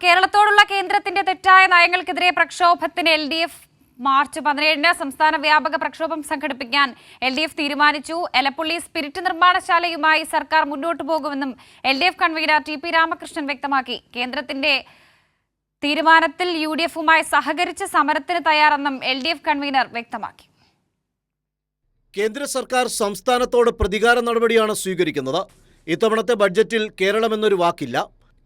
കേരളത്തോടുള്ള കേന്ദ്രത്തിന്റെ തെറ്റായ നയങ്ങൾക്കെതിരെ പ്രക്ഷോഭത്തിന് LDF March 17-ന് സംസ്ഥാന വ്യാപക പ്രക്ഷോഭം സംഘടിപ്പിക്കാൻ LDF തീരുമാനിച്ചു. എലപ്പുള്ളി സ്പിരിറ്റ് നിർമ്മാണശാലയുമായി സർക്കാർ മുന്നോട്ടു പോകുമെന്നും LDF കൺവീനർ TP രാമകൃഷ്ണൻ വ്യക്തമാക്കി. കേന്ദ്രത്തിന്റെ തീരുമാനത്തിൽ UDF-ഉമായി സഹകരിച്ച് സമരത്തിന് തയ്യാറെന്നും LDF കൺവീനർ വ്യക്തമാക്കി. കേന്ദ്ര സർക്കാർ സംസ്ഥാനത്തോട് പ്രതികാര നടപടിയാണ് സ്വീകരിക്കുന്നത്. ഇത്തവണത്തെ ബഡ്ജറ്റിൽ കേരളം എന്നൊരു വാക്കില്ല.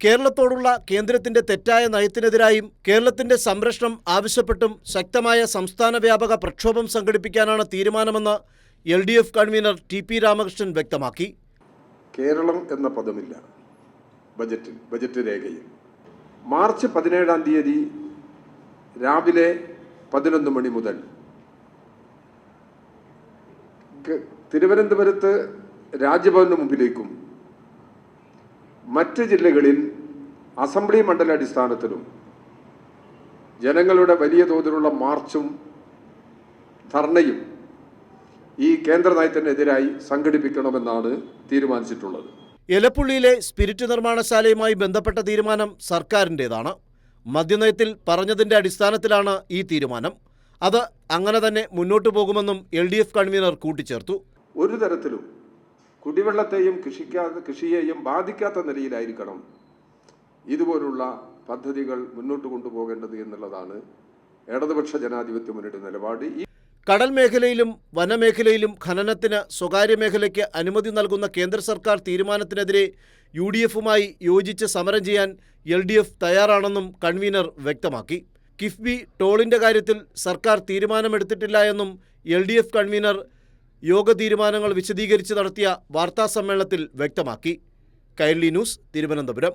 കേരളത്തോടുള്ള കേന്ദ്രത്തിന്റെ തെറ്റായ നയത്തിനെതിരായും കേരളത്തിന്റെ സംരക്ഷണം ആവശ്യപ്പെട്ടും ശക്തമായ സംസ്ഥാന വ്യാപക പ്രക്ഷോഭം സംഘടിപ്പിക്കാനാണ് തീരുമാനമെന്ന് LDF കൺവീനർ TP രാമകൃഷ്ണൻ വ്യക്തമാക്കി. കേരളം എന്ന പദമില്ല ബജറ്റ് രേഖയിൽ. മാർച്ച് 17-ാം തീയതി രാവിലെ 11 മണി മുതൽ തിരുവനന്തപുരത്ത് രാജ്ഭവന് മുമ്പിലേക്കും മറ്റ് ജില്ലകളിൽ അസംബ്ലി മണ്ഡലാടിസ്ഥാനത്തിലും ജനങ്ങളുടെ വലിയ തോതിലുള്ള മാർച്ചും ധർണയും ഈ കേന്ദ്ര നയത്തിനെതിരായി സംഘടിപ്പിക്കണമെന്നാണ് തീരുമാനിച്ചിട്ടുള്ളത്. എലപ്പുള്ളിയിലെ സ്പിരിറ്റ് നിർമ്മാണശാലയുമായി ബന്ധപ്പെട്ട തീരുമാനം സർക്കാരിൻ്റേതാണ്. മദ്യനയത്തിൽ പറഞ്ഞതിൻ്റെ അടിസ്ഥാനത്തിലാണ് ഈ തീരുമാനം. അത് അങ്ങനെ തന്നെ മുന്നോട്ടു പോകുമെന്നും LDF കൺവീനർ കൂട്ടിച്ചേർത്തു. ഒരു തരത്തിലും കുടിവെള്ളത്തെയും കൃഷിയെയും ബാധിക്കാത്ത നിലയിലായിരിക്കണം ഇതുപോലുള്ള പദ്ധതികൾ മുന്നോട്ട് കൊണ്ടുപോകേണ്ടത് എന്നുള്ളതാണ് ഇടതുപക്ഷ ജനാധിപത്യ മുന്നണിയുടെ നിലപാട്. കടൽ മേഖലയിലും വനമേഖലയിലും ഖനനത്തിന് സ്വകാര്യ മേഖലയ്ക്ക് അനുമതി നൽകുന്ന കേന്ദ്ര സർക്കാർ തീരുമാനത്തിനെതിരെ UDF-ഉമായി യോജിച്ച് സമരം ചെയ്യാൻ LDF തയ്യാറാണെന്നും കൺവീനർ വ്യക്തമാക്കി. കിഫ്ബി ടോളിൻ്റെ കാര്യത്തിൽ സർക്കാർ തീരുമാനമെടുത്തിട്ടില്ല എന്നും LDF കൺവീനർ യോഗ തീരുമാനങ്ങൾ വിശദീകരിച്ച് നടത്തിയ വാർത്താസമ്മേളനത്തിൽ വ്യക്തമാക്കി. കൈരളി ന്യൂസ്, തിരുവനന്തപുരം.